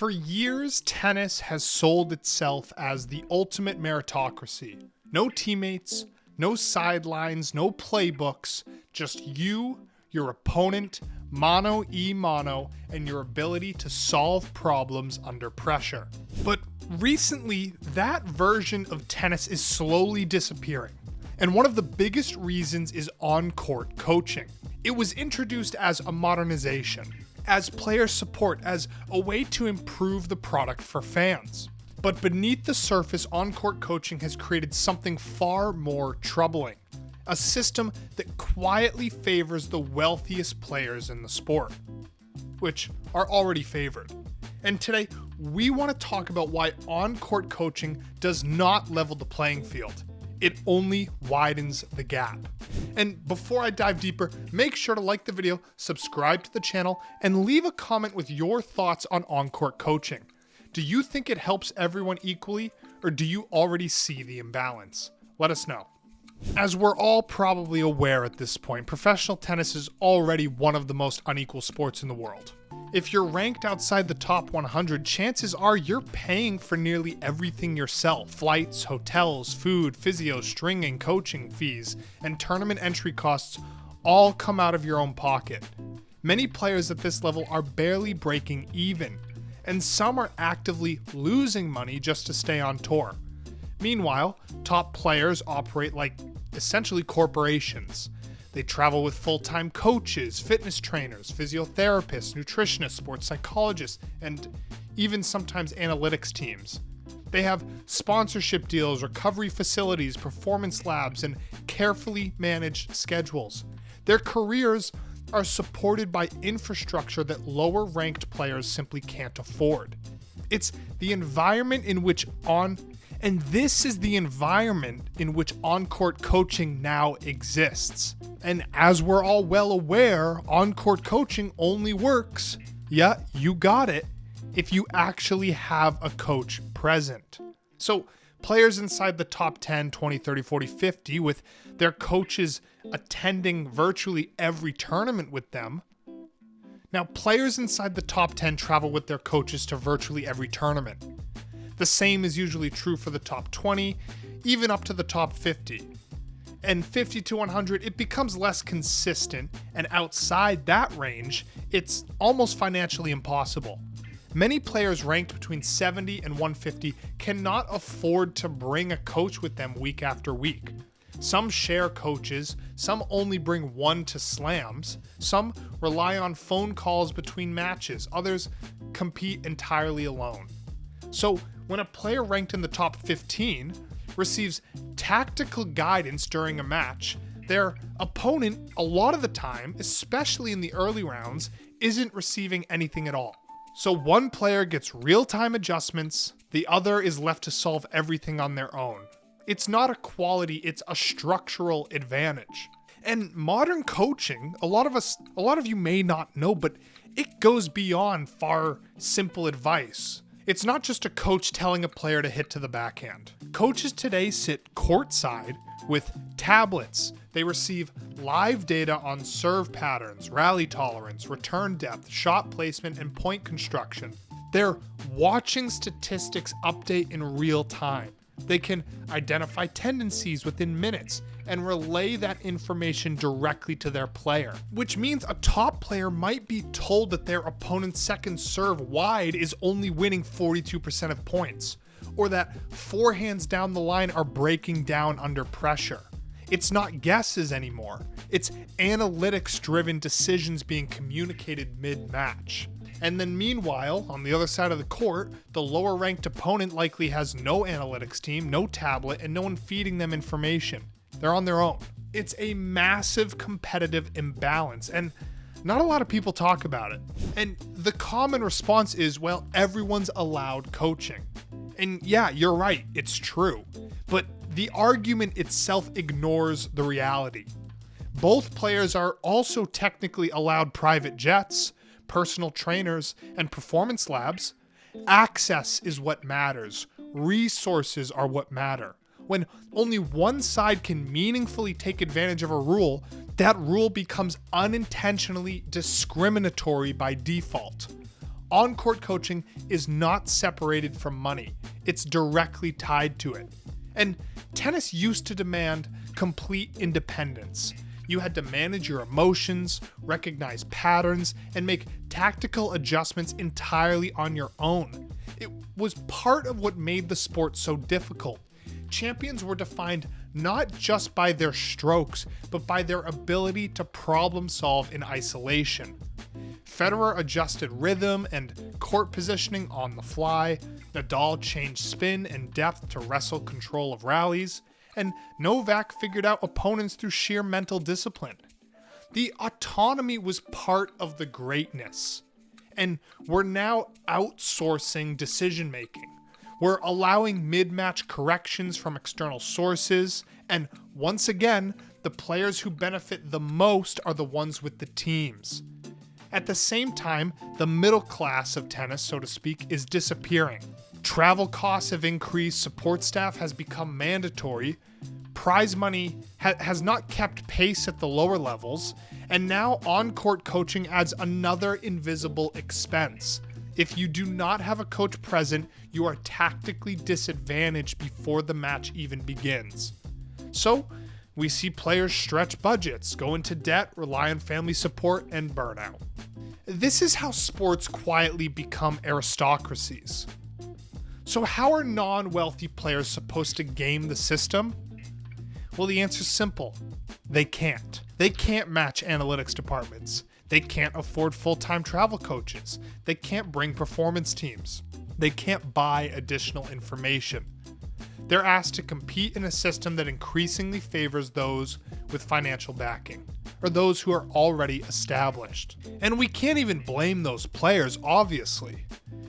For years, tennis has sold itself as the ultimate meritocracy. No teammates, no sidelines, no playbooks, just you, your opponent, mano a mano, and your ability to solve problems under pressure. But recently, that version of tennis is slowly disappearing. And one of the biggest reasons is on-court coaching. It was introduced as a modernization, as player support, as a way to improve the product for fans. But beneath the surface, on-court coaching has created something far more troubling. A system that quietly favors the wealthiest players in the sport, which are already favored. And today, we want to talk about why on-court coaching does not level the playing field. It only widens the gap. And before I dive deeper, make sure to like the video, subscribe to the channel, and leave a comment with your thoughts on-court coaching. Do you think it helps everyone equally, or do you already see the imbalance? Let us know. As we're all probably aware at this point, professional tennis is already one of the most unequal sports in the world. If you're ranked outside the top 100, chances are you're paying for nearly everything yourself. Flights, hotels, food, physio, stringing, coaching fees, and tournament entry costs all come out of your own pocket. Many players at this level are barely breaking even, and some are actively losing money just to stay on tour. Meanwhile, top players operate like essentially corporations. They travel with full-time coaches, fitness trainers, physiotherapists, nutritionists, sports psychologists, and even sometimes analytics teams. They have sponsorship deals, recovery facilities, performance labs, and carefully managed schedules. Their careers are supported by infrastructure that lower-ranked players simply can't afford. It's the environment in which this is the environment in which on-court coaching now exists. And as we're all well aware, on-court coaching only works, yeah, you got it, if you actually have a coach present. So players inside the top 10, 20, 30, 40, 50, with their coaches attending virtually every tournament with them. Now, players inside the top 10 travel with their coaches to virtually every tournament. The same is usually true for the top 20, even up to the top 50. And 50 to 100, it becomes less consistent, and outside that range, it's almost financially impossible. Many players ranked between 70 and 150 cannot afford to bring a coach with them week after week. Some share coaches, some only bring one to slams, some rely on phone calls between matches, others compete entirely alone. So when a player ranked in the top 15 receives tactical guidance during a match, their opponent, a lot of the time, especially in the early rounds, isn't receiving anything at all. So one player gets real-time adjustments, the other is left to solve everything on their own. It's not a quality, it's a structural advantage. And modern coaching, a lot of you may not know, but it goes beyond far simple advice. It's not just a coach telling a player to hit to the backhand. Coaches today sit courtside with tablets. They receive live data on serve patterns, rally tolerance, return depth, shot placement, and point construction. They're watching statistics update in real time. They can identify tendencies within minutes and relay that information directly to their player, which means a top player might be told that their opponent's second serve wide is only winning 42% of points, or that forehands down the line are breaking down under pressure. It's not guesses anymore. It's analytics-driven decisions being communicated mid-match. And then meanwhile, on the other side of the court, the lower-ranked opponent likely has no analytics team, no tablet, and no one feeding them information. They're on their own. It's a massive competitive imbalance, and not a lot of people talk about it. And the common response is, well, everyone's allowed coaching. And yeah, you're right, it's true. But the argument itself ignores the reality. Both players are also technically allowed private jets, personal trainers, and performance labs. Access is what matters. Resources are what matter. When only one side can meaningfully take advantage of a rule, that rule becomes unintentionally discriminatory by default. On-court coaching is not separated from money. It's directly tied to it. And tennis used to demand complete independence. You had to manage your emotions, recognize patterns, and make tactical adjustments entirely on your own. It was part of what made the sport so difficult. Champions were defined not just by their strokes, but by their ability to problem solve in isolation. Federer adjusted rhythm and court positioning on the fly, Nadal changed spin and depth to wrestle control of rallies, and Novak figured out opponents through sheer mental discipline. The autonomy was part of the greatness, and we're now outsourcing decision making. We're allowing mid-match corrections from external sources, and once again, the players who benefit the most are the ones with the teams. At the same time, the middle class of tennis, so to speak, is disappearing. Travel costs have increased, support staff has become mandatory, prize money has not kept pace at the lower levels, and now on-court coaching adds another invisible expense. If you do not have a coach present, you are tactically disadvantaged before the match even begins. So, we see players stretch budgets, go into debt, rely on family support, and burnout. This is how sports quietly become aristocracies. So how are non-wealthy players supposed to game the system? Well, the answer's simple. They can't. They can't match analytics departments. They can't afford full-time travel coaches. They can't bring performance teams. They can't buy additional information. They're asked to compete in a system that increasingly favors those with financial backing, or those who are already established. And we can't even blame those players, obviously.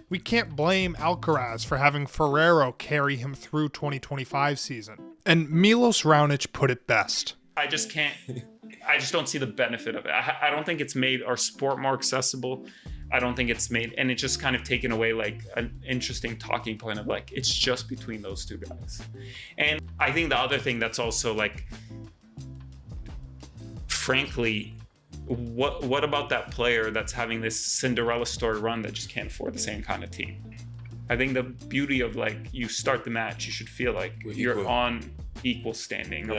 We can't blame Alcaraz for having Ferrero carry him through 2025 season. And Milos Raonic put it best. I just don't see the benefit of it. I don't think it's made our sport more accessible. I don't think it's made, and it's just kind of taken away like an interesting talking point of like, it's just between those two guys. And I think the other thing that's also like, frankly, what about that player that's having this Cinderella story run that just can't afford the same kind of team? I think the beauty of like, you start the match, you should feel like you're on equal standing.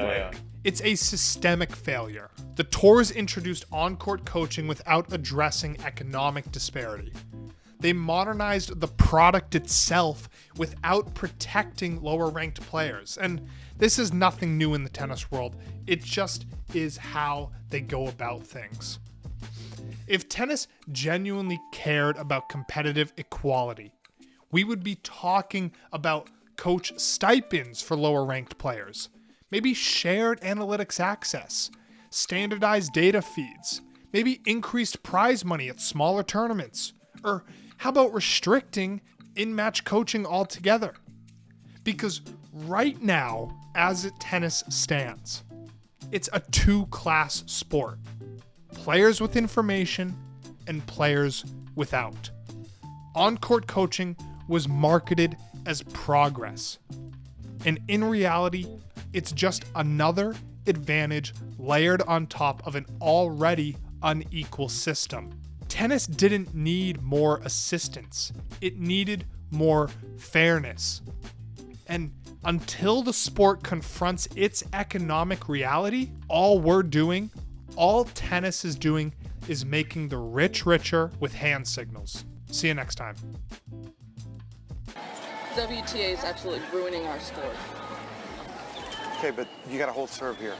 It's a systemic failure. The tours introduced on-court coaching without addressing economic disparity. They modernized the product itself without protecting lower-ranked players. And this is nothing new in the tennis world. It just is how they go about things. If tennis genuinely cared about competitive equality, we would be talking about coach stipends for lower-ranked players, maybe shared analytics access, standardized data feeds, maybe increased prize money at smaller tournaments, or how about restricting in-match coaching altogether? Because right now, as tennis stands, it's a two-class sport. Players with information and players without. On-court coaching was marketed as progress. And in reality, it's just another advantage layered on top of an already unequal system. Tennis didn't need more assistance. It needed more fairness. And until the sport confronts its economic reality, all tennis is doing is making the rich richer with hand signals. See you next time. WTA is absolutely ruining our sport. Okay, but you got to hold serve here.